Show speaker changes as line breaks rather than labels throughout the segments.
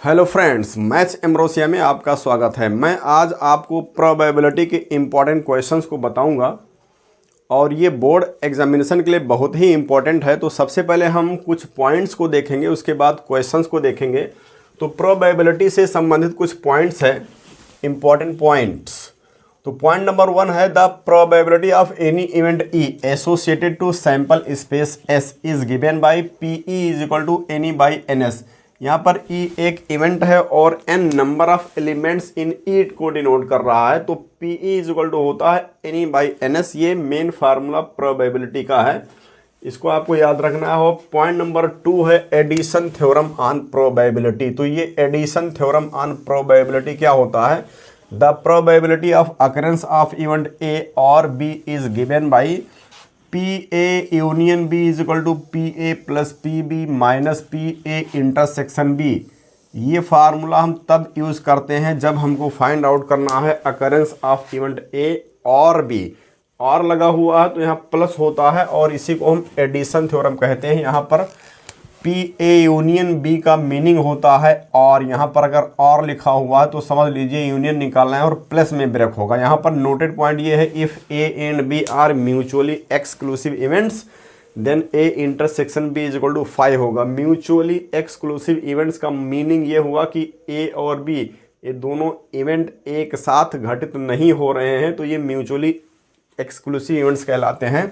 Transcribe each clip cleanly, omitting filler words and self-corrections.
Hello friends, maths ambrosia में आपका स्वागत है। मैं आज आपको प्रोबेबिलिटी के इम्पॉर्टेंट क्वेश्चंस को बताऊंगा और ये बोर्ड एग्जामिनेशन के लिए बहुत ही इम्पॉर्टेंट है। तो सबसे पहले हम कुछ पॉइंट्स को देखेंगे, उसके बाद क्वेश्चंस को देखेंगे। तो प्रोबेबिलिटी से संबंधित कुछ पॉइंट्स हैं, इम्पॉर्टेंट पॉइंट्स। तो पॉइंट नंबर 1 है the probability of any event E associated to sample space S is given by P E is equal to N E by N S. यहाँ पर ई एक इवेंट है और N number of elements in it को denote कर रहा है। तो P E is equal to होता है एनी बाई एन एस। ये मेन फार्मूला प्रोबेबिलिटी का है, इसको आपको याद रखना है। पॉइंट नंबर 2 है एडिशन थ्योरम ऑन प्रोबेबिलिटी। तो ये एडिशन थ्योरम ऑन प्रोबेबिलिटी क्या होता है? The probability of occurrence of event A और B is given by P A union B is equal to P A plus P B minus P A intersection B. ये formula हम तब use करते हैं जब हमको फाइंड आउट करना है अकरेंस ऑफ इवेंट ए और बी। और लगा हुआ है तो यहाँ प्लस होता है और इसी को हम एडिशन थ्योरम कहते हैं। यहाँ पर पी ए यूनियन बी का मीनिंग होता है और यहाँ पर अगर और लिखा हुआ है तो समझ लीजिए यूनियन निकालना है और प्लस में ब्रेक होगा। यहाँ पर नोटेड पॉइंट ये है, if A and B are mutually exclusive events then A intersection B is equal to 5 होगा। म्यूचुअली एक्सक्लूसिव इवेंट्स का मीनिंग ये हुआ कि ए और बी ये दोनों इवेंट एक साथ घटित नहीं हो रहे हैं, तो ये म्यूचुअली एक्सक्लूसिव इवेंट्स कहलाते हैं,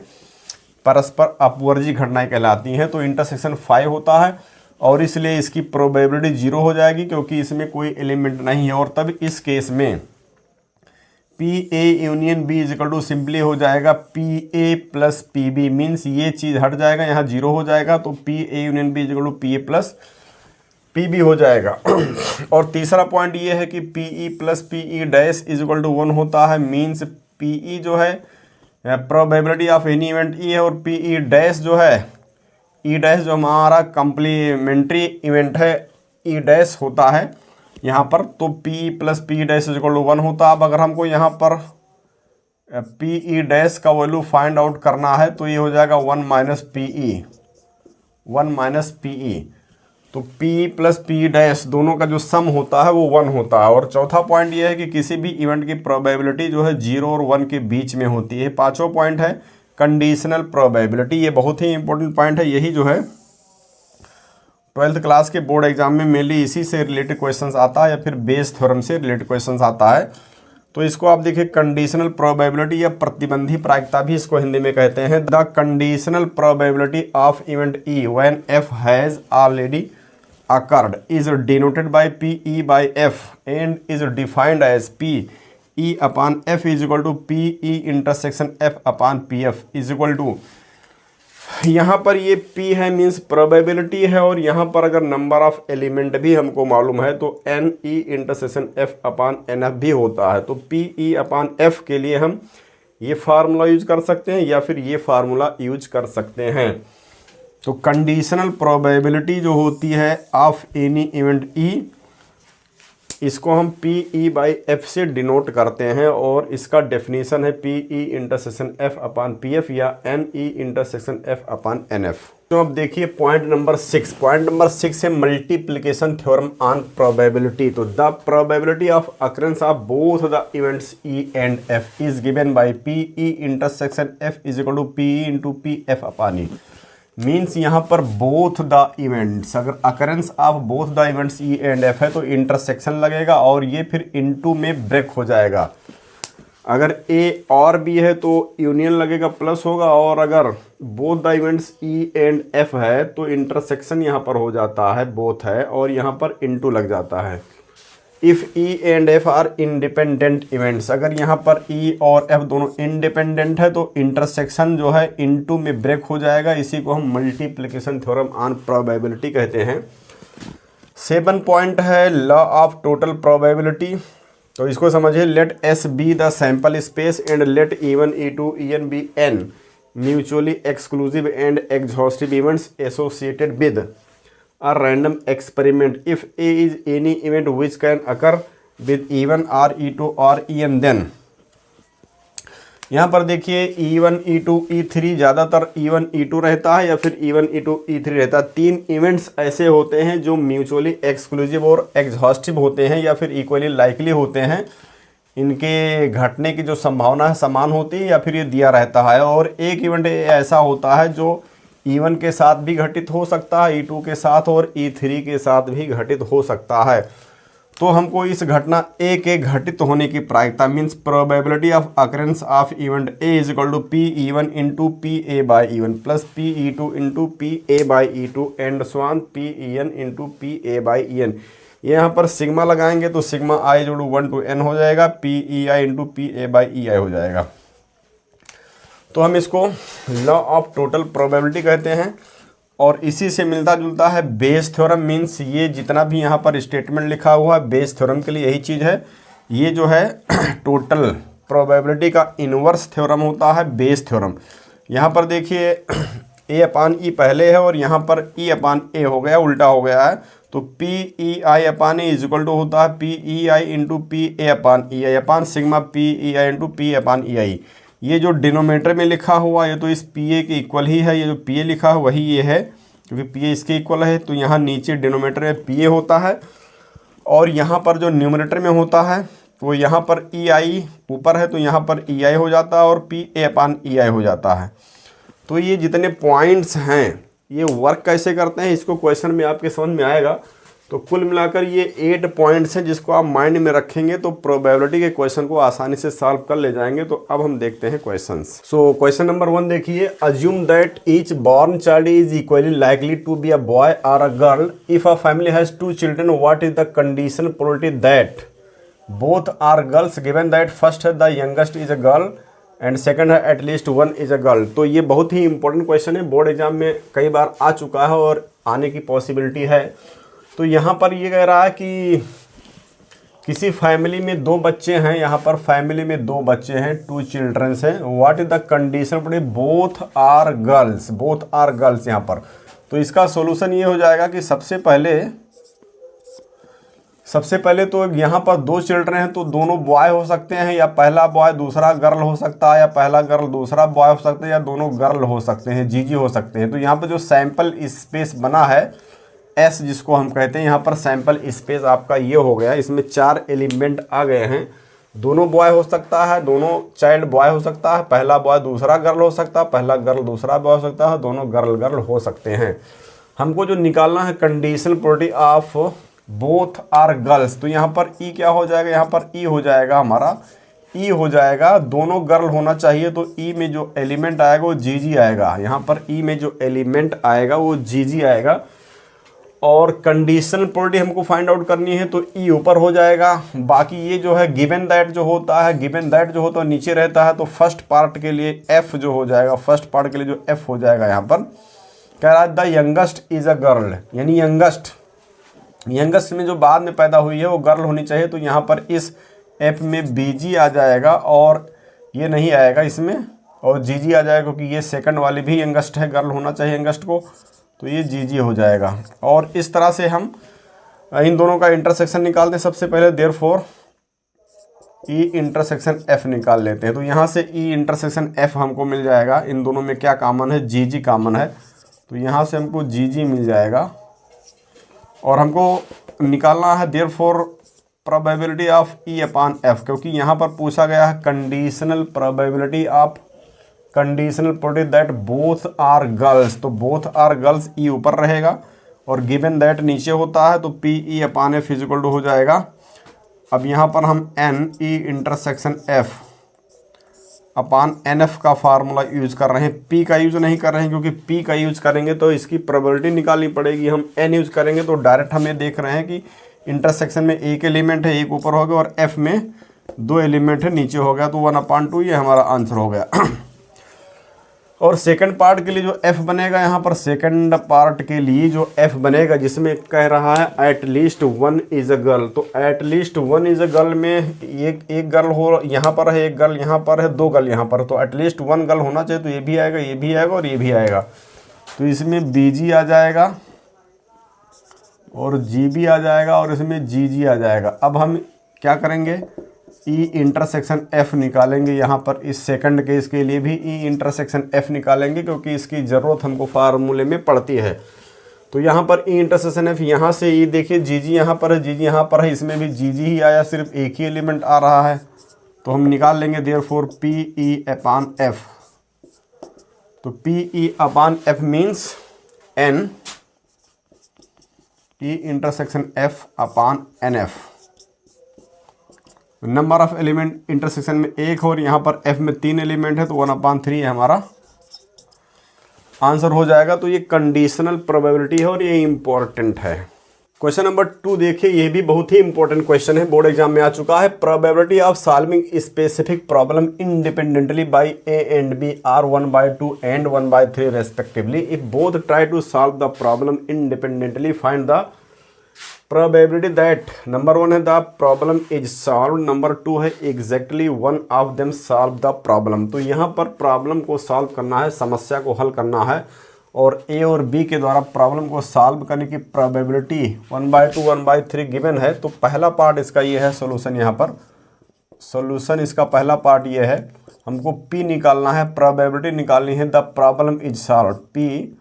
परस्पर अपवर्जी घटनाएं कहलाती हैं। तो इंटरसेक्शन 5 होता है और इसलिए इसकी प्रोबेबिलिटी 0 हो जाएगी क्योंकि इसमें कोई एलिमेंट नहीं है। और तब इस केस में P A union B is equal to simply हो जाएगा P A plus P B, means ये चीज़ हट जाएगा, यहाँ 0 हो जाएगा। तो P A union B is equal to P A plus P B हो जाएगा। और तीसरा पॉइंट ये है कि P E plus P E dash is equal to 1 होता है, मीन्स पी ई जो है प्रोबेबिलिटी ऑफ एनी इवेंट ई है और पी ई डैश जो है, ई डैश जो हमारा कंप्लीमेंट्री इवेंट है ई डैश होता है यहाँ पर। तो P plus P dash is equal to 1 होता है। अब अगर हमको यहाँ पर पी ई डैश का वैल्यू फाइंड आउट करना है तो ये हो जाएगा 1 minus P E, 1 minus P E. तो P प्लस पी डैश दोनों का जो सम होता है वो 1 होता है। और चौथा पॉइंट ये है कि किसी भी इवेंट की प्रोबेबिलिटी जो है 0 और 1 के बीच में होती है। पांचवा पॉइंट है कंडीशनल प्रोबेबिलिटी। ये बहुत ही इंपॉर्टेंट पॉइंट है, यही जो है 12th क्लास के बोर्ड एग्जाम में मेनली इसी से रिलेटेड क्वेश्चंस आता है या फिर बेस थ्योरम से रिलेटेड क्वेश्चंस आता है। तो इसको आप देखिए कंडीशनल प्रोबेबिलिटी या प्रतिबंधी प्रायिकता भी इसको हिंदी में कहते हैं। The conditional probability of event E when F has already occurred is denoted by PE by F and is defined as PE upon F is equal to PE intersection F upon PF is equal to, यहाँ पर ये P है means probability है और यहाँ पर अगर number of element भी हमको मालूम है तो NE intersection F upon NF भी होता है। तो PE अपॉन F के लिए हम ये फार्मूला यूज कर सकते हैं या फिर ये फार्मूला यूज कर सकते हैं। तो कंडीशनल प्रोबेबिलिटी जो होती है ऑफ एनी इवेंट ई, इसको हम पी ई बाई एफ से डिनोट करते हैं और इसका डेफिनेशन है P E intersection F upon P F या N E intersection F upon N F. तो अब देखिए पॉइंट नंबर 6। पॉइंट नंबर 6 है मल्टीप्लिकेशन थ्योरम ऑन प्रोबेबिलिटी। तो the probability of occurrence of both the events E and F is given by P E intersection F is equal to P E into P F upon E. Means यहाँ पर both the events, अगर occurrence of both the events E and F है तो intersection लगेगा और ये फिर into में ब्रेक हो जाएगा। अगर ए और बी है तो यूनियन लगेगा प्लस होगा, और अगर both the events E and F है तो इंटरसेक्शन यहाँ पर हो जाता है, बोथ है और यहाँ पर इनटू लग जाता है। If E and F R independent events, अगर यहाँ पर ई और एफ दोनों इंडिपेंडेंट है तो इंटरसेक्शन जो है इनटू में ब्रेक हो जाएगा। इसी को हम मल्टीप्लिकेशन थ्योरम ऑन प्रोबेबिलिटी कहते हैं। 7 पॉइंट है लॉ ऑफ टोटल प्रोबेबिलिटी। तो इसको समझिए, let S be the sample space and let E1 E2 EN be N mutually exclusive and exhaustive events associated with a random experiment. If A is any event which can occur with E1 or E2 or En, then यहाँ पर देखिए E1 E2 E3, ज़्यादातर E1 E2 रहता है या फिर E1 E2 E3 रहता है। 3 इवेंट्स ऐसे होते हैं जो म्यूचुअली एक्सक्लूसिव और एग्जॉस्टिव होते हैं या फिर इक्वली लाइकली होते हैं। इनके घटने की जो संभावना है समान होती है या फिर ये दिया रहता है। और एक इवेंट ऐसा होता है जो E1 के साथ भी घटित हो सकता है, E2 के साथ और E3 के साथ भी घटित हो सकता है। तो हमको इस घटना ए के घटित होने की प्रायिकता means probability of occurrence of event A is equal to P_E1 into PA/E1 plus P_E2 into PA/E2 and so on P_EN into PA/EN। यहाँ पर सिग्मा लगाएंगे तो सिग्मा आई जोड़ू 1 to n हो जाएगा, PEI इंटू PA/EI हो जाएगा। तो हम इसको लॉ ऑफ टोटल प्रोबेबिलिटी कहते हैं और इसी से मिलता जुलता है बेस थ्योरम। मीन्स ये जितना भी यहाँ पर स्टेटमेंट लिखा हुआ है बेस थ्योरम के लिए यही चीज़ है। ये जो है टोटल प्रोबेबिलिटी का इनवर्स थ्योरम होता है बेस थ्योरम। यहाँ पर देखिए A/E पहले है और यहाँ पर E/A हो गया, उल्टा हो गया है। तो PEI/A इज इक्वल टू होता है PEI इंटू PA/EI अपान सिग्मा PEI इंटू P/EI। ये जो डिनोमीटर में लिखा हुआ ये तो इस PA के इक्वल ही है। ये जो PA लिखा है वही ये है क्योंकि PA इसके इक्वल है। तो यहाँ नीचे डिनोमीटर में PA होता है और यहाँ पर जो न्यूमरेटर में होता है वो यहाँ पर EI ऊपर है तो यहाँ पर EI हो जाता है और PA/EI हो जाता है। तो ये जितने पॉइंट्स हैं ये वर्क कैसे करते हैं इसको क्वेश्चन में आपके समझ में आएगा। तो कुल मिलाकर ये 8 पॉइंट्स हैं जिसको आप माइंड में रखेंगे तो प्रोबेबिलिटी के क्वेश्चन को आसानी से सॉल्व कर ले जाएंगे। तो अब हम देखते हैं क्वेश्चंस। सो क्वेश्चन नंबर 1 देखिए, assume that each born child is equally likely to be a boy or a girl if a family has 2 children what is the condition probability that both are girls given that first है the youngest is a girl and second है at least 1 is a girl. तो ये बहुत ही important question है, board exam में कई बार आ चुका है और आने की पॉसिबिलिटी है। तो यहाँ पर ये कह रहा है कि किसी फैमिली में 2 बच्चे हैं, यहाँ पर फैमिली में 2 बच्चे हैं, 2 चिल्ड्रंस हैं। व्हाट इज द कंडीशन पड़े बोथ आर गर्ल्स यहाँ पर। तो इसका सॉल्यूशन ये हो जाएगा कि सबसे पहले तो यहाँ पर 2 चिल्ड्रन हैं तो दोनों बॉय हो सकते हैं या पहला बॉय दूसरा गर्ल हो सकता है या पहला गर्ल दूसरा बॉय हो सकता है या दोनों गर्ल हो सकते हैं, जीजी हो सकते हैं। तो यहाँ पर जो सैंपल स्पेस बना है S जिसको हम कहते हैं, यहाँ पर सैंपल स्पेस आपका ये हो गया। इसमें 4 एलिमेंट आ गए हैं। दोनों बॉय हो सकता है, दोनों चाइल्ड बॉय हो सकता है, पहला बॉय दूसरा गर्ल हो सकता है, पहला गर्ल दूसरा बॉय हो सकता है, दोनों गर्ल हो सकते हैं। हमको जो निकालना है conditional probability of both are girls. तो यहाँ पर E क्या हो जाएगा, यहाँ पर E हो जाएगा हमारा, E हो जाएगा दोनों गर्ल होना चाहिए। तो E में जो एलिमेंट आएगा वो GG आएगा। यहाँ पर E में जो एलिमेंट आएगा वो GG आएगा। और कंडीशनल प्रोबेबिलिटी हमको फाइंड आउट करनी है तो E ऊपर हो जाएगा। बाकी ये जो है गिवन दैट जो होता है नीचे रहता है। तो फर्स्ट पार्ट के लिए F जो हो जाएगा, फर्स्ट पार्ट के लिए जो F हो जाएगा यहाँ पर कह रहा है the youngest is a girl, यानी यंगेस्ट में जो बाद में पैदा हुई है वो गर्ल होनी चाहिए। तो यहाँ पर इस F में BG आ जाएगा और ये नहीं आएगा इसमें और GG आ जाएगा क्योंकि ये सेकंड वाली भी यंगेस्ट है, गर्ल होना चाहिए यंगेस्ट को। तो ये GG हो जाएगा। और इस तरह से हम इन दोनों का इंटरसेक्शन निकालते हैं। सबसे पहले देयरफॉर E इंटरसेक्शन F निकाल लेते हैं। तो यहाँ से E इंटरसेक्शन F हमको मिल जाएगा। इन दोनों में क्या कॉमन है, GG कॉमन है। तो यहाँ से हमको GG मिल जाएगा और हमको निकालना है देयरफॉर प्रोबेबिलिटी ऑफ E/F, क्योंकि यहाँ पर पूछा गया है conditional probability that both are girls. तो बोथ आर गर्ल्स E ऊपर रहेगा और गिवन दैट नीचे होता है। तो PE/F इक्वल टू हो जाएगा। अब यहाँ पर हम NE इंटरसेक्शन F अपान NF का फार्मूला यूज़ कर रहे हैं। P का यूज़ नहीं कर रहे हैं क्योंकि P का यूज़ करेंगे तो इसकी प्रोबेबिलिटी निकालनी पड़ेगी। हम N यूज़ करेंगे तो डायरेक्ट हम ये देख रहे हैं कि इंटरसेक्शन में एक एलिमेंट है, एक ऊपर हो गया और F में 2 एलिमेंट है, नीचे हो गया। तो 1/2 ये हमारा आंसर हो गया। और सेकंड पार्ट के लिए जो F बनेगा, यहाँ पर सेकंड पार्ट के लिए जो F बनेगा जिसमें कह रहा है एटलीस्ट 1 इज अ गर्ल। तो एटलीस्ट 1 इज अ गर्ल में एक गर्ल हो यहाँ पर है, एक गर्ल यहाँ पर है, 2 गर्ल यहाँ पर। तो एटलीस्ट 1 गर्ल होना चाहिए। तो ये भी आएगा, ये भी आएगा और ये भी आएगा। तो इसमें BG आ जाएगा और GB आ जाएगा और इसमें GG आ जाएगा। अब हम क्या करेंगे, ई इंटरसेक्शन एफ निकालेंगे। यहाँ पर इस सेकंड केस के लिए भी ई इंटरसेक्शन एफ निकालेंगे क्योंकि इसकी ज़रूरत हमको फार्मूले में पड़ती है। तो यहाँ पर ई इंटरसेक्शन एफ, यहाँ से ई देखिए जी जी यहाँ पर है, जी जी यहाँ पर है, इसमें भी जी जी ही आया, सिर्फ एक ही एलिमेंट आ रहा है तो हम निकाल लेंगे therefore P E upon F. तो P E upon F means N E intersection F upon N F. Number of element intersection में एक और यहाँ पर एफ में 3 एलिमेंट है तो 1/3 है हमारा आंसर हो जाएगा। तो ये कंडीशनल प्रोबेबिलिटी है और ये इंपॉर्टेंट है। क्वेश्चन नंबर 2 देखिए, ये भी बहुत ही इंपॉर्टेंट क्वेश्चन है, बोर्ड एग्जाम में आ चुका है। Probability of solving specific problem independently by A and B are 1/2 and 1/3 respectively. If both try to solve the problem independently find the probability that number 1 है the problem is solve, number 2 है exactly one of them solve the problem. तो यहाँ पर problem को solve करना है, समस्या को हल करना है और ए और बी के द्वारा प्रॉब्लम को सॉल्व करने की प्रोबेबिलिटी 1/2 1/3 गिवन है। तो पहला पार्ट इसका ये है सॉल्यूशन, यहाँ पर सॉल्यूशन इसका पहला पार्ट ये है, हमको पी निकालना है, प्रोबेबिलिटी निकालनी है the problem is solve. P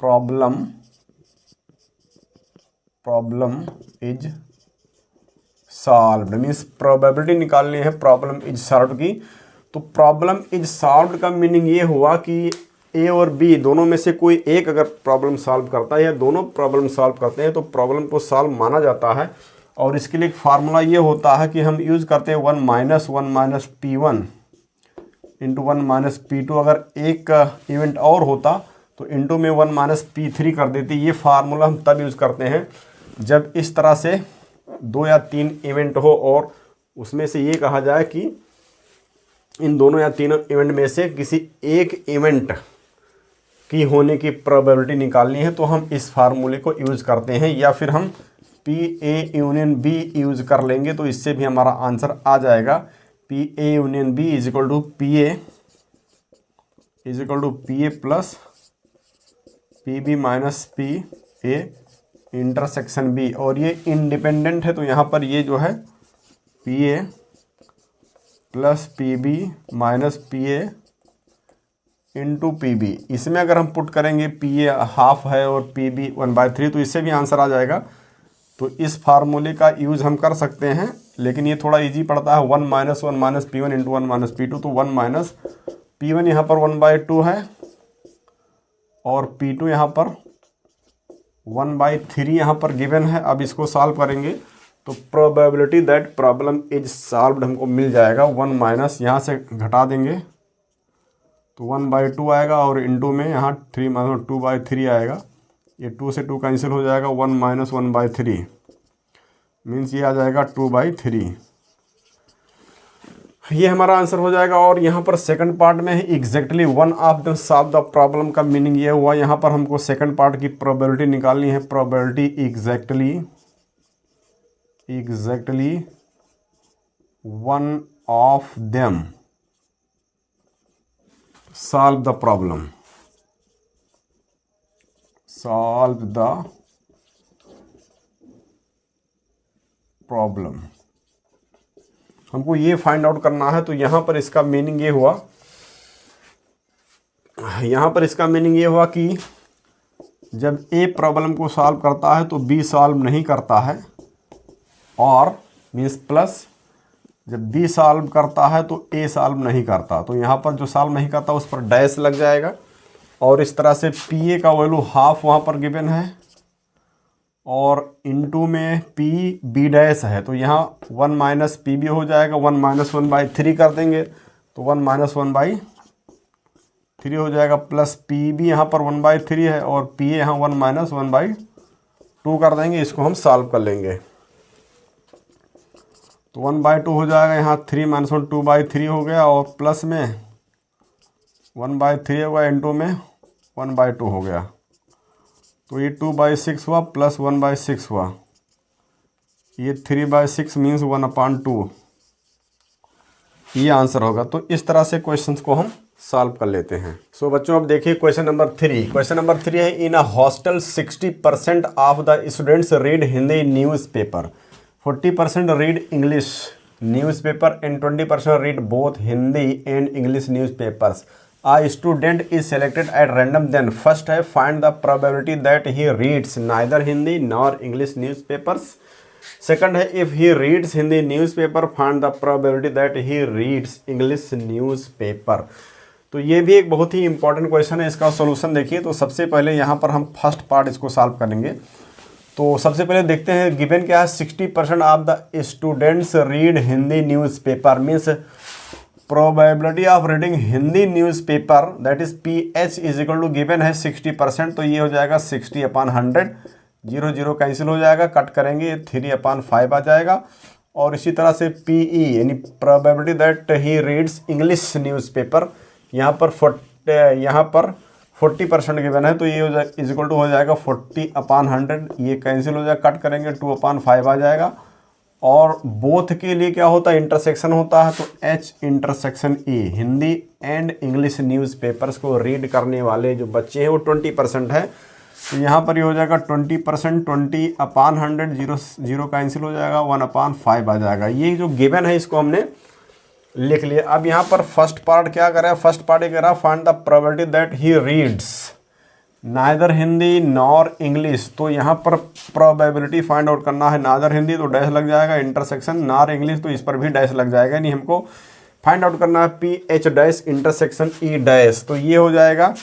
problem is solved means probability निकालनी है प्रॉब्लम इज सॉल्व्ड की। तो प्रॉब्लम इज सॉल्व्ड का मीनिंग ये हुआ कि ए और बी दोनों में से कोई एक अगर प्रॉब्लम सॉल्व करता है या दोनों प्रॉब्लम सॉल्व करते हैं तो प्रॉब्लम को सॉल्व माना जाता है। और इसके लिए एक फार्मूला ये होता है कि हम यूज़ करते हैं 1 - 1 - P1 इंटू 1 - P2। अगर एक इवेंट और होता तो इंटू में 1 - P3 कर देते। ये फार्मूला हम तब यूज़ करते हैं जब इस तरह से 2 या 3 इवेंट हो और उसमें से ये कहा जाए कि इन दोनों या तीनों इवेंट में से किसी एक इवेंट की होने की प्रोबेबिलिटी निकालनी है तो हम इस फार्मूले को यूज़ करते हैं। या फिर हम P A union B use कर लेंगे तो इससे भी हमारा आंसर आ जाएगा। P A union B is equal to P A plus P B minus P A intersection B. और ये इंडिपेंडेंट है तो यहाँ पर ये जो है P A plus P B minus P A into P B. इसमें अगर हम पुट करेंगे पी ए हाफ है और पी बी 1/3 तो इससे भी आंसर आ जाएगा। तो इस फार्मूले का यूज़ हम कर सकते हैं, लेकिन ये थोड़ा इजी पड़ता है। 1 - 1 - P1 इंटू 1 - P2। तो 1 - P1 यहाँ पर 1/2 है और P2 यहाँ पर 1/3 यहाँ पर गिवन है। अब इसको सॉल्व करेंगे तो probability that problem is solved हमको मिल जाएगा। 1 - यहाँ से घटा देंगे तो 1/2 आएगा और इंटू में यहाँ 3 - 2/3 आएगा। ये 2 से 2 कैंसिल हो जाएगा। 1 - 1/3 मीन्स ये आ जाएगा 2/3। ये हमारा आंसर हो जाएगा। और यहाँ पर सेकंड पार्ट में है exactly one of the solve the problem का मीनिंग ये हुआ, यहाँ पर हमको सेकंड पार्ट की प्रोबेबिलिटी निकालनी है। Probability exactly one of them solve the problem हमको ये फाइंड आउट करना है। तो यहाँ पर इसका मीनिंग ये हुआ, कि जब ए प्रॉब्लम को सॉल्व करता है तो बी सॉल्व नहीं करता है, और मीन्स प्लस जब बी सॉल्व करता है तो ए सॉल्व नहीं करता। तो यहाँ पर जो सॉल्व नहीं करता उस पर डैश लग जाएगा। और इस तरह से पी ए का वैल्यू हाफ वहाँ पर गिवन है और इनटू में पी बी डैश है। तो यहाँ 1 - पी बी हो जाएगा। 1 - 1/3 कर देंगे तो 1 - 1/3 हो जाएगा, प्लस पी बी यहाँ पर 1/3 है और पी ए यहाँ 1 - 1/2 कर देंगे। इसको हम सॉल्व कर लेंगे तो 1/2 हो जाएगा। यहाँ 3 - 1 2/3 हो गया और प्लस में 1/3 होगा, इंटू में 1/2 हो गया। तो ये 2/6 हुआ प्लस 1/6 हुआ, ये 3/6 मीन्स 1/2। ये आंसर होगा। तो इस तरह से क्वेश्चंस को हम सॉल्व कर लेते हैं। सो बच्चों अब देखिए क्वेश्चन नंबर 3। क्वेश्चन नंबर 3 है in a hostel 60% of the students read Hindi newspaper, 40% read English newspaper and 20% read both Hindi and English newspapers. A student is selected at random. Then first है find the probability that he reads neither Hindi nor English newspapers. Second है if he reads Hindi newspaper find the probability that he reads English newspaper. तो ये भी एक बहुत ही important question है। इसका सॉल्यूशन देखिए, तो सबसे पहले यहाँ पर हम फर्स्ट पार्ट इसको सॉल्व करेंगे। तो सबसे पहले देखते हैं गिवन क्या है, 60% of the students read Hindi newspaper, means probability of reading Hindi newspaper that is PH is equal to given है 60%, तो ये हो जाएगा 60/100, 0 0 कैंसिल हो जाएगा, कट करेंगे 3/5 आ जाएगा। और इसी तरह से PE यानी probability that he reads English newspaper, यहाँ पर 40% गिवन है, तो ये हो जाए इज इक्वल टू हो जाएगा 40/100, ये कैंसिल हो जाएगा, कट करेंगे 2/5 आ जाएगा। और बोथ के लिए क्या होता है, इंटरसेक्शन होता है, तो H intersection E Hindi and English newspapers को रीड करने वाले जो बच्चे हैं वो 20% है, तो यहाँ पर ये हो जाएगा 20%, 20/100, 0 0 कैंसिल हो जाएगा, 1/5 आ जाएगा। ये जो गिवन है इसको हमने लिख लिया। अब यहाँ पर फर्स्ट पार्ट क्या कर रहा है, फर्स्ट पार्ट ये कह रहा है find the probability that he reads neither Hindi nor English, तो यहाँ पर प्रोबेबिलिटी फाइंड आउट करना है। नाइदर हिंदी तो डैश लग जाएगा, इंटरसेक्शन नॉर इंग्लिश तो इस पर भी डैश लग जाएगा, नहीं हमको फाइंड आउट करना है PH dash intersection E dash, तो ये हो जाएगा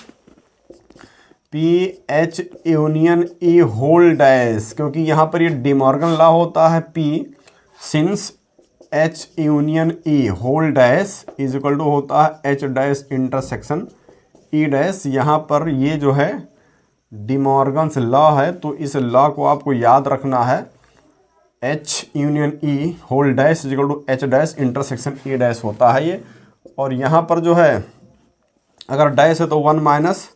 PH union E whole dash, क्योंकि यहाँ पर ये डिमॉर्गन लॉ होता है P since H union E whole dash is equal to होता है H dash intersection E dash. यहाँ पर ये जो है डिमॉर्गन्स लॉ है, तो इस लॉ को आपको याद रखना है, H union E whole dash is equal to H dash intersection E dash होता है ये। और यहाँ पर जो है अगर डैश है तो 1 माइनस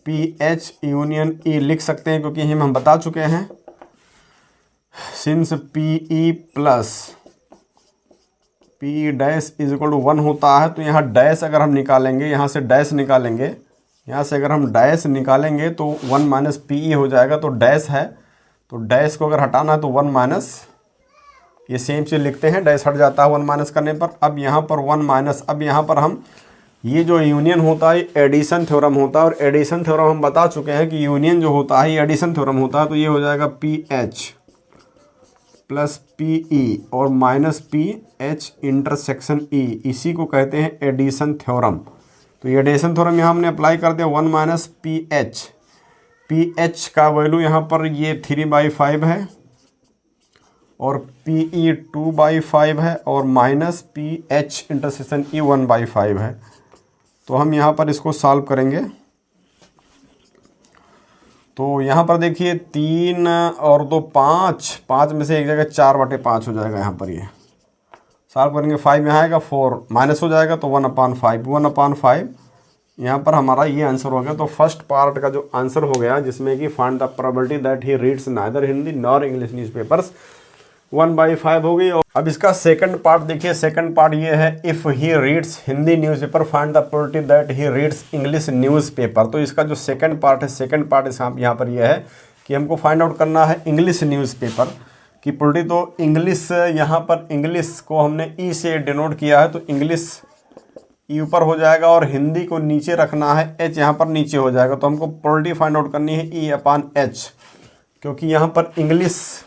PH यूनियन E लिख सकते हैं, क्योंकि हम बता चुके हैं since PE plus PE dash is equal to 1 होता है, तो यहाँ डैश अगर हम निकालेंगे, यहाँ से डैश निकालेंगे, यहाँ से अगर हम डैश निकालेंगे तो 1 माइनस PE हो जाएगा, तो डैश है, तो डैश को अगर हटाना है तो 1 माइनस, ये सेम चीज़ लिखते हैं, डैश हट जाता है 1 माइनस करने पर। अब यहाँ पर 1 माइनस, अब यहाँ पर हम ये जो यूनियन होता है एडिशन थ्योरम होता है, और एडिशन थ्योरम हम बता चुके हैं कि यूनियन जो होता है ये एडिशन थ्योरम होता है, तो ये हो जाएगा PH प्लस PE और माइनस PH इंटरसेक्शन E, इसी को कहते हैं एडिशन थ्योरम। तो ये एडिशन थ्योरम यहाँ हमने अप्लाई कर दिया, 1 माइनस PH का वैल्यू यहाँ पर ये 3/5 है, और PE 2/5 है, और माइनस PH इंटरसेक्शन E 1/5 है। तो हम यहाँ पर इसको सॉल्व करेंगे, तो यहाँ पर देखिए 3 और 2 5, 5 में से एक जगह 4/5 हो जाएगा, यहाँ पर ये सॉल्व करेंगे, 5 यहाँ आएगा, 4 माइनस हो जाएगा, तो 1/5 यहाँ पर हमारा ये आंसर हो गया। तो फर्स्ट पार्ट का जो आंसर हो गया, जिसमें कि find the probability that he reads neither Hindi nor English newspapers, 1/5 हो गई। और अब इसका सेकंड पार्ट देखिए, सेकंड पार्ट ये है if he reads Hindi newspaper find the probability that he reads English newspaper. तो इसका जो सेकंड पार्ट है, सेकंड पार्ट यहाँ पर ये है कि हमको फाइंड आउट करना है इंग्लिश न्यूज़पेपर की प्रोबेबिलिटी। तो इंग्लिश, यहाँ पर इंग्लिश को हमने E से डिनोट किया है, तो इंग्लिश E ऊपर हो जाएगा, और हिंदी को नीचे रखना है, H यहाँ पर नीचे हो जाएगा। तो हमको प्रोबेबिलिटी फाइंड आउट करनी है E/H, क्योंकि यहाँ पर इंग्लिश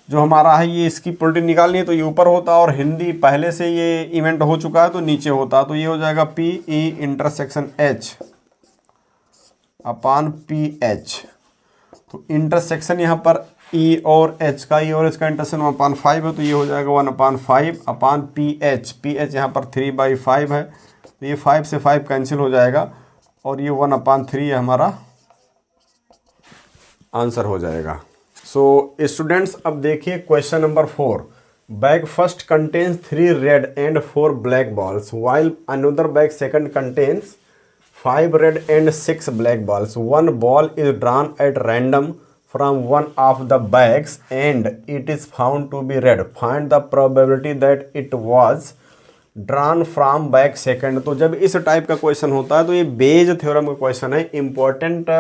जो हमारा है ये इसकी प्रोबेबिलिटी निकालनी है, तो ये ऊपर होता, और हिंदी पहले से ये इवेंट हो चुका है तो नीचे होता, तो ये हो जाएगा PE इंटरसेक्शन H/PH। तो इंटरसेक्शन यहाँ पर E और H का इंटरसेक्शन 1/5 है, तो ये हो जाएगा 1/5/PH। PH यहाँ पर 3/5 है, तो ये 5 से 5 कैंसिल हो जाएगा, और ये 1/3 हमारा आंसर हो जाएगा। सो स्टूडेंट्स, अब देखिए question number 4। Bag first contains 3 red and 4 black balls while another bag second contains 5 red and 6 black balls. One ball is drawn at random from one of the bags and it is found to be red. Find the probability that it was drawn from bag second. तो जब इस type का question होता है तो ये beige theorem का question है, इम्पोर्टेंट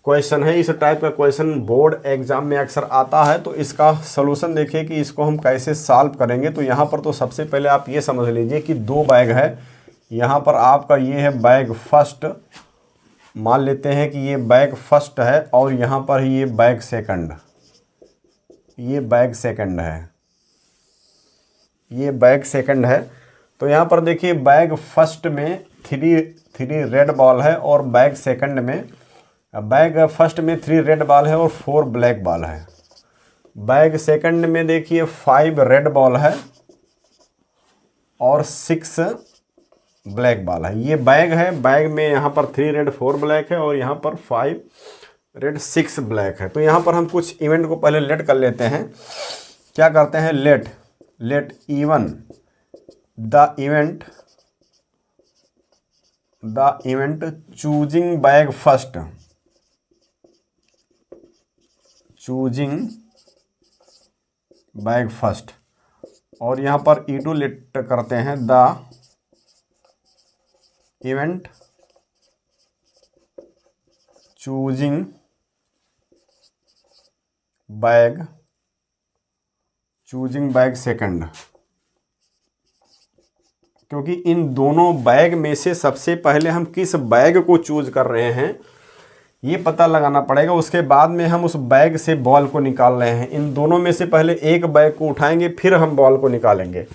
क्वेश्चन है, इस टाइप का क्वेश्चन बोर्ड एग्जाम में अक्सर आता है। तो इसका सलूशन देखिए कि इसको हम कैसे सॉल्व करेंगे। तो यहाँ पर तो सबसे पहले आप ये समझ लीजिए कि दो बैग है। यहाँ पर आपका ये है बैग फर्स्ट, मान लेते हैं कि ये बैग फर्स्ट है, और यहाँ पर ये बैग सेकंड, ये बैग सेकंड है, ये बैग सेकंड है। तो यहाँ पर देखिए बैग फर्स्ट में थ्री रेड बॉल है, और बैग सेकंड में, बैग फर्स्ट में 3 रेड बॉल है और 4 ब्लैक बॉल है। बैग सेकंड में देखिए 5 रेड बॉल है और 6 ब्लैक बॉल है। ये बैग है, बैग में यहाँ पर 3 रेड 4 ब्लैक है, और यहाँ पर 5 रेड 6 ब्लैक है। तो यहाँ पर हम कुछ इवेंट को पहले लेट कर लेते हैं। क्या करते हैं, let E one the event choosing bag first, choosing bag first, और यहाँ पर E2 लेट करते हैं the event choosing bag second, क्योंकि इन दोनों बैग में से सबसे पहले हम किस बैग को चूज कर रहे हैं ये पता लगाना पड़ेगा। उसके बाद में हम उस बैग से बॉल को निकाल रहे हैं। इन दोनों में से पहले एक बैग को उठाएंगे, फिर हम बॉल को निकालेंगे।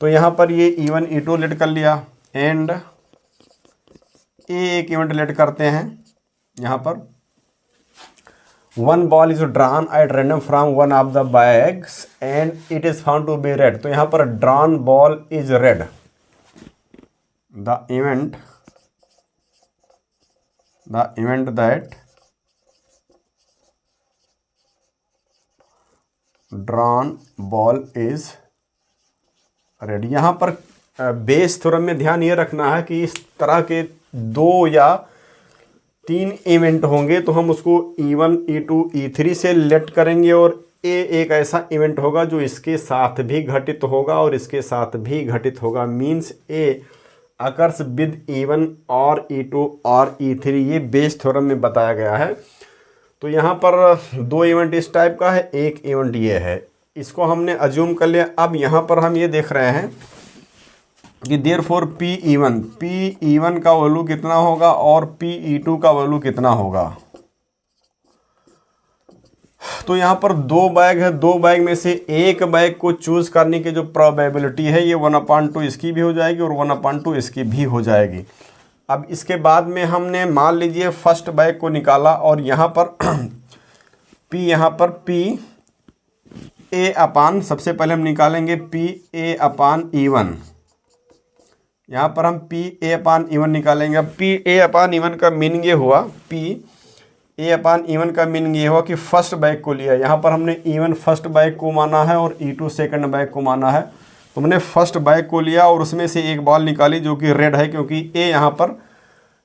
तो यहाँ पर ये E1 E2 लेट कर लिया, एंड एक इवेंट लेट करते हैं। यहाँ पर 1 ball is drawn at random from one of the bags and it is found to be red. तो यहाँ पर drawn ball is red. The event that drawn ball is red. यहाँ पर बेस थ्योरम में ध्यान ये रखना है कि इस तरह के 2 या 3 इवेंट होंगे तो हम उसको E1 E2 E3 से लेट करेंगे, और एक ऐसा इवेंट होगा जो इसके साथ भी घटित होगा और इसके साथ भी घटित होगा। Means A occurs with E1 और E2 और E3, ये बेस थ्योरम में बताया गया है। तो यहाँ पर 2 इवेंट इस टाइप का है, एक इवेंट ये है, इसको हमने अज्यूम कर लिया। अब यहाँ पर हम ये देख रहे हैं कि देयरफॉर P E1 का वैल्यू कितना होगा और PE2 का वैल्यू कितना होगा। तो यहाँ पर 2 बैग है, 2 बैग में से एक बैग को चूज करने की जो प्रोबेबिलिटी है ये 1/2 इसकी भी हो जाएगी और 1/2 इसकी भी हो जाएगी। अब इसके बाद में हमने मान लीजिए फर्स्ट बैग को निकाला, और यहाँ पर P A अपान, सबसे पहले हम निकालेंगे PA अपान E1। यहाँ पर हम PA अपान E1 निकालेंगे। अब PA अपान E1 का मीनिंग ये हुआ, PA अपान E1 का मीनिंग ये हुआ कि फर्स्ट बैग को लिया। यहाँ पर हमने E1 फर्स्ट बैग को माना है और E2 सेकंड बैग को माना है। तो हमने फर्स्ट बैग को लिया और उसमें से एक बॉल निकाली जो कि रेड है, क्योंकि A यहाँ पर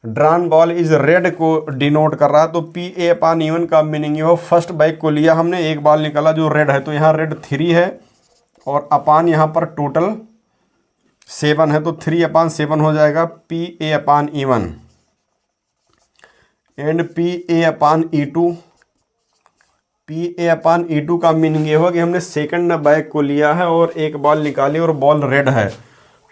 ड्रॉन बॉल इज रेड को डिनोट कर रहा है। तो PA अपान E1 का मीनिंग ये हो, फर्स्ट बैग को लिया हमने, एक बॉल निकाला जो रेड है, तो यहाँ रेड 3 है, और अपान यहाँ पर टोटल 7 है, तो 3/7 हो जाएगा PA upon E1 and PA upon E2। PA upon E2 का मीनिंग ये हुआ कि हमने सेकंड बैग को लिया है और एक बॉल निकाली और बॉल रेड है,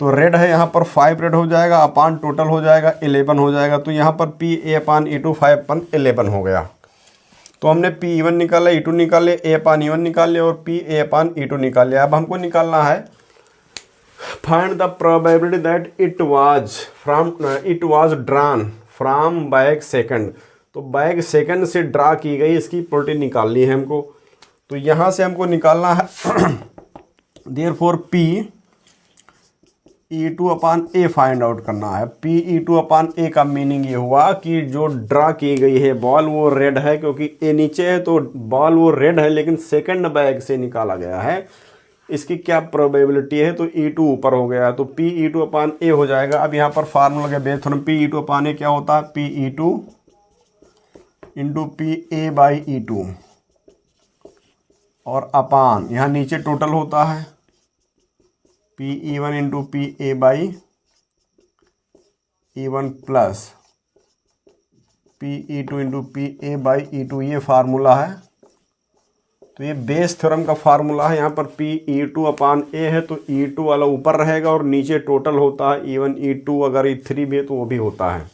तो रेड है यहाँ पर 5 रेड हो जाएगा, अपान टोटल हो जाएगा 11 हो जाएगा। तो यहाँ पर PA अपान E2 5/11 हो गया। तो हमने P1 निकाला, E2 निकाले, A अपान E1 निकाल लिया और PA अपान E2 निकाल लिया। अब हमको निकालना है find the probability that it was drawn from bag second. तो बैग सेकंड से ड्रा की गई इसकी प्रोबेबिलिटी निकालनी है हमको। तो यहाँ से हमको निकालना है therefore PE2 upon A find out करना है। PE2 अपान A का मीनिंग ये हुआ कि जो ड्रा की गई है बॉल वो रेड है, क्योंकि A नीचे है तो बॉल वो रेड है, लेकिन सेकंड बैग से निकाला गया है। इसकी क्या प्रोबेबिलिटी है, तो E2 ऊपर हो गया, तो PE2 अपान A हो जाएगा। अब यहाँ पर फार्मूला के Bayes theorem PE2 upon A क्या होता है, PE2 into PA by E2, और अपान यहाँ नीचे टोटल होता है PE1 into PA by E1 plus P E two into P A by E two, ये फार्मूला है। तो ये बेस थ्योरम का फार्मूला है। यहाँ पर पी ई टू अपान ए है तो ई टू वाला ऊपर रहेगा और नीचे टोटल होता है E1 E2, अगर E3 भी है तो वो भी होता है।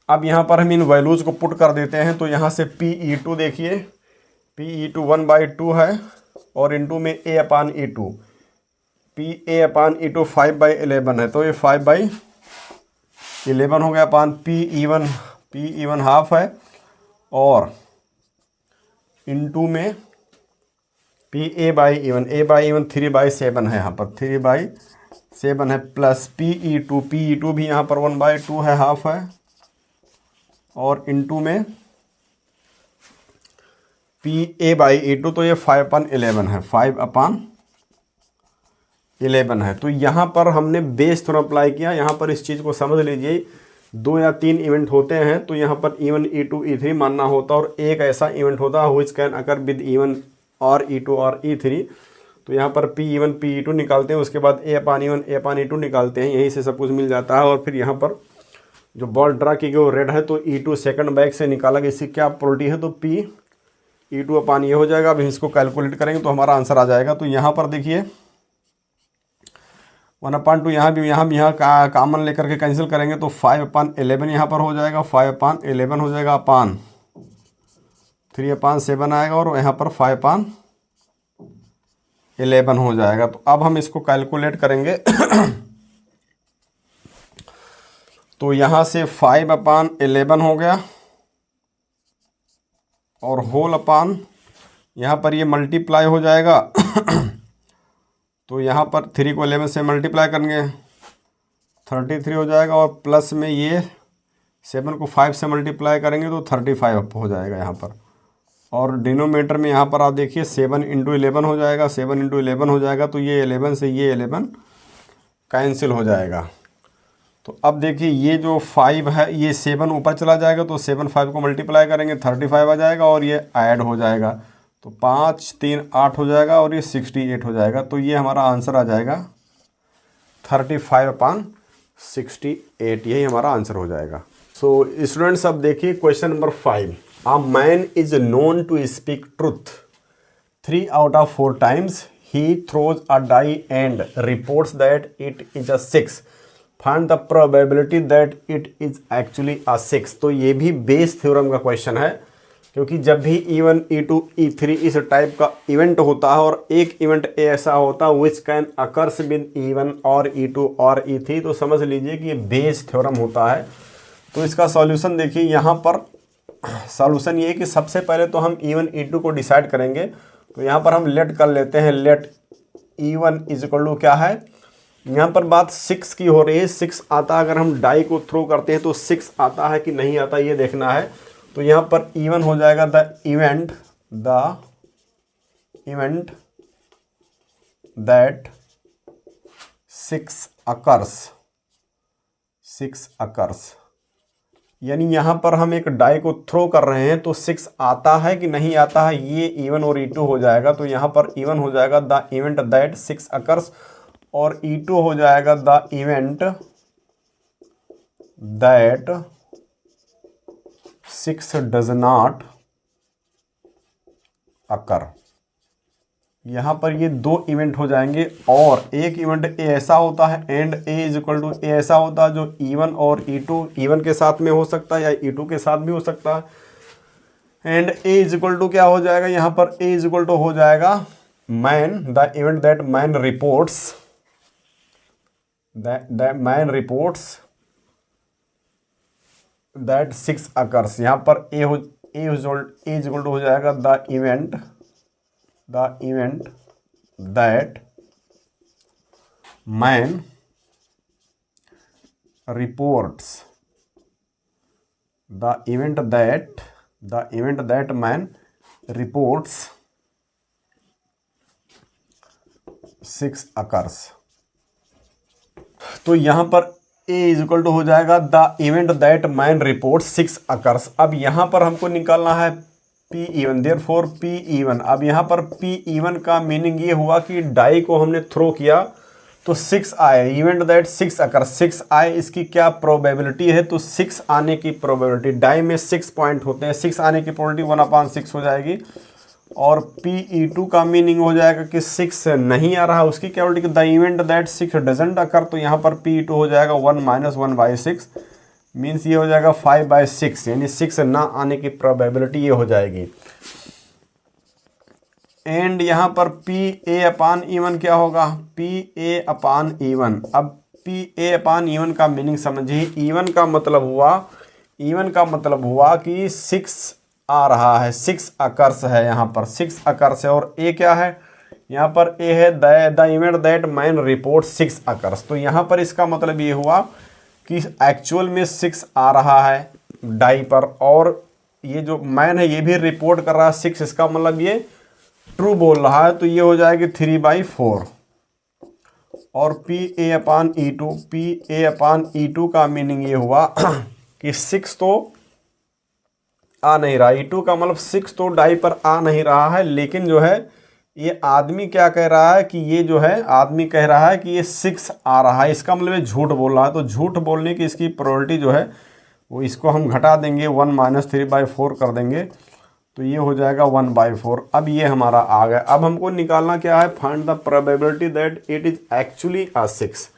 अब यहाँ पर हम इन वैल्यूज़ को पुट कर देते हैं। तो यहाँ से पी ई टू देखिए, पी ई टू 1/2 है और इंटू में A upon E two, P A upon E two 5/11 है तो ये 5/11 हो गया upon P E one half है और इंटू में P A by E one 3/7 है, यहाँ पर 3/7 है, प्लस पी ई टू भी यहाँ पर 1/2 है, हाफ है, और इंटू में P A by E two, तो ये 5/11 है, 5/11 है। तो यहाँ पर हमने बेस थ्योरम अप्लाई किया। यहाँ पर इस चीज़ को समझ लीजिए, 2 या 3 इवेंट होते हैं तो यहाँ पर E1 E2 E3 मानना होता है, और एक ऐसा इवेंट होता है which can occur with E1 और E2 और E3। तो यहाँ पर P1 P2 निकालते हैं, उसके बाद A/E1 A/E2 निकालते हैं, यहीं से सब कुछ मिल जाता है। और फिर यहाँ पर जो बॉल ड्रा की गई वो रेड है तो E2 सेकंड बैग से निकाला गया, इसकी क्या प्रोबेबिलिटी है, तो P E2 ये हो जाएगा। अब इसको कैलकुलेट करेंगे तो हमारा आंसर आ जाएगा। तो यहाँ पर देखिए 1/2 यहाँ भी कॉमन लेकर के कैंसिल करेंगे तो 5/11 यहाँ पर हो जाएगा, 5/11 हो जाएगा अपान 3/7 आएगा और यहाँ पर 5/11 हो जाएगा। तो अब हम इसको कैलकुलेट करेंगे तो यहाँ से 5/11 हो गया और होल अपान यहाँ पर ये मल्टीप्लाई हो जाएगा तो यहाँ पर 3 को 11 से मल्टीप्लाई करेंगे 33 हो जाएगा, और प्लस में ये 7 को 5 से मल्टीप्लाई करेंगे तो 35 हो जाएगा यहाँ पर। और डिनोमिनेटर में यहाँ पर आप देखिए 7 × 11 हो जाएगा, 7 × 11 हो जाएगा तो ये 11 से ये 11 कैंसिल हो जाएगा। तो अब देखिए ये जो 5 है ये 7 ऊपर चला जाएगा तो 7 5 को मल्टीप्लाई करेंगे 35 आ जाएगा और ये ऐड हो जाएगा तो 5 3 8 हो जाएगा और ये 68 हो जाएगा। तो ये हमारा आंसर आ जाएगा 35/68, यही हमारा आंसर हो जाएगा। सो स्टूडेंट्स अब देखिए question number 5। A man is known to speak truth 3 out of 4 times. He throws a die and reports that it is a 6. Find the probability that it is actually a 6. तो ये भी Bayes theorem का question है, क्योंकि जब भी E1 E2 E3 इस type का इवेंट होता है और एक इवेंट ऐसा होता है which can occurs with E1 और E2 और E3, तो समझ लीजिए कि ये बेस थ्योरम होता है। तो इसका सॉल्यूशन देखिए, यहाँ पर सॉल्यूशन ये है कि सबसे पहले तो हम E1 E2 को डिसाइड करेंगे। तो यहाँ पर हम लेट कर लेते हैं, लेट E1 इक्वल टू क्या है, यहाँ पर बात 6 की हो रही है, 6 आता है। अगर हम डाई को थ्रो करते हैं तो 6 आता है कि नहीं आता ये देखना है। तो यहाँ पर E1 हो जाएगा द इवेंट दैट 6 अकर्स, यानी यहाँ पर हम एक डाई को थ्रो कर रहे हैं तो 6 आता है कि नहीं आता है, ये E1 और E2 हो जाएगा। तो यहाँ पर E1 हो जाएगा द इवेंट दैट 6 अकर्स और E2 हो जाएगा the event that 6 does not occur. यहाँ पर ये 2 इवेंट हो जाएंगे और एक इवेंट ए ऐसा होता है and A is equal to A ऐसा होता है जो E1 और E2 E1 के साथ में हो सकता है या E2 के साथ भी हो सकता है। And A is equal to क्या हो जाएगा, यहाँ पर ए इज इक्वल टू हो जाएगा man, the event that man reports that 6 occurs. यहाँ पर ए इज इक्वल टू हो जाएगा the event that man reports man reports 6 occurs. तो यहाँ पर ए इज इक्वल टू हो जाएगा the event that man reports 6 occurs. अब यहाँ पर हमको निकालना है P1, देयरफॉर P1। अब यहाँ पर P1 का मीनिंग ये हुआ कि डाई को हमने थ्रो किया तो 6 आए, इवेंट दैट 6 अगर 6 आए, इसकी क्या प्रोबेबिलिटी है, तो 6 आने की प्रोबेबिलिटी, डाई में 6 पॉइंट होते हैं, 6 आने की प्रोबेबिलिटी 1/6 हो जाएगी। और PE2 का मीनिंग हो जाएगा कि 6 नहीं आ रहा, उसकी क्या probability, the event that 6 doesn't occur, तो यहाँ पर PE2 हो जाएगा 1 - 1/6, मीन्स ये हो जाएगा 5/6, यानी 6 ना आने की प्रोबेबिलिटी ये हो जाएगी। एंड यहाँ पर PA/E1 क्या होगा, PA/E1। अब PA/E1 का मीनिंग समझिए, E1 का मतलब हुआ कि 6 आ रहा है, 6 अकर्स है, यहाँ पर 6 अकर्स है। और A क्या है, यहाँ पर A है the event that man report 6 occurs, तो यहाँ पर इसका मतलब ये हुआ कि एक्चुअल में 6 आ रहा है डाई पर, और ये जो मैन है ये भी रिपोर्ट कर रहा है 6, इसका मतलब ये ट्रू बोल रहा है, तो ये हो जाएगी 3/4। और PA/E2 का मीनिंग ये हुआ कि 6 तो आ नहीं रहा, E2 का मतलब 6 तो डाई पर आ नहीं रहा है, लेकिन जो है ये आदमी क्या कह रहा है कि ये जो है आदमी कह रहा है कि ये 6 आ रहा है, इसका मतलब ये झूठ बोल रहा है। तो झूठ बोलने की इसकी प्रोबेबिलिटी जो है वो इसको हम घटा देंगे, 1 - 3/4 कर देंगे, तो ये हो जाएगा 1/4। अब ये हमारा आ गया। अब हमको निकालना क्या है, find the probability that it is actually a 6।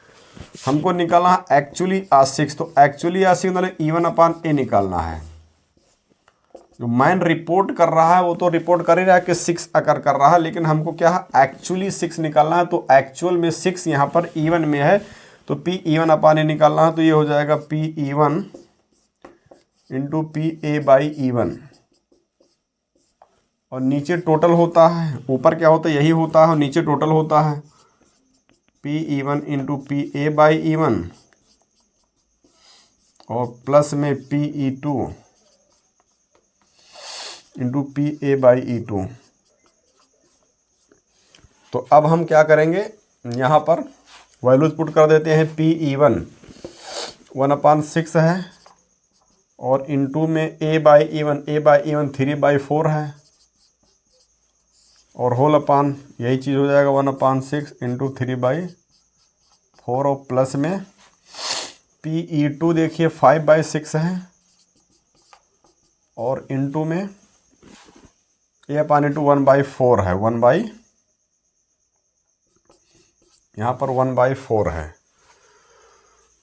हमको निकालना है एक्चुअली आ 6, तो एक्चुअली आ 6 मतलब E1/A निकालना है। जो मैन रिपोर्ट कर रहा है वो तो रिपोर्ट कर ही रहा है कि 6 अकर कर रहा है, लेकिन हमको क्या है एक्चुअली 6 निकालना है। तो एक्चुअल में 6 यहाँ पर E1 में है, तो PE1/A निकालना है, तो ये हो जाएगा PE1 × PA/E1। और नीचे टोटल होता है, ऊपर क्या होता है यही होता है, और नीचे टोटल होता है PE1 × PA/E1, और प्लस में PE2 × PA/E2। तो अब हम क्या करेंगे, यहाँ पर वैल्यूज पुट कर देते हैं। PE1 1/6 है, और इनटू में A/E1 3/4 है, और होल अपान यही चीज़ हो जाएगा 1/6 × 3/4, और प्लस में PE2 देखिए 5/6 है, और इनटू में A/E2 1/4 है, यहाँ पर 1/4 है।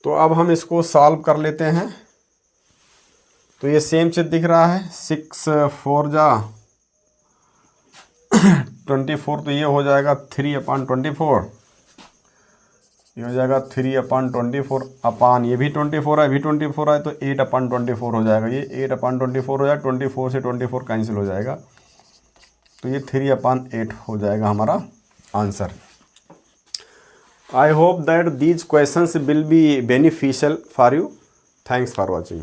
तो अब हम इसको सॉल्व कर लेते हैं, तो ये सेम चीज़ दिख रहा है, 6 4 जा 24, तो ये हो जाएगा 3/24, ये हो जाएगा 3/24 अपान ये भी 24 है, भी 24 है, तो 8/24 हो जाएगा। ये 8/24 हो जाएगा, 24 से 24 कैंसिल हो जाएगा, तो ये 3/8 हो जाएगा हमारा answer. I hope that these questions will be beneficial for you. Thanks for watching.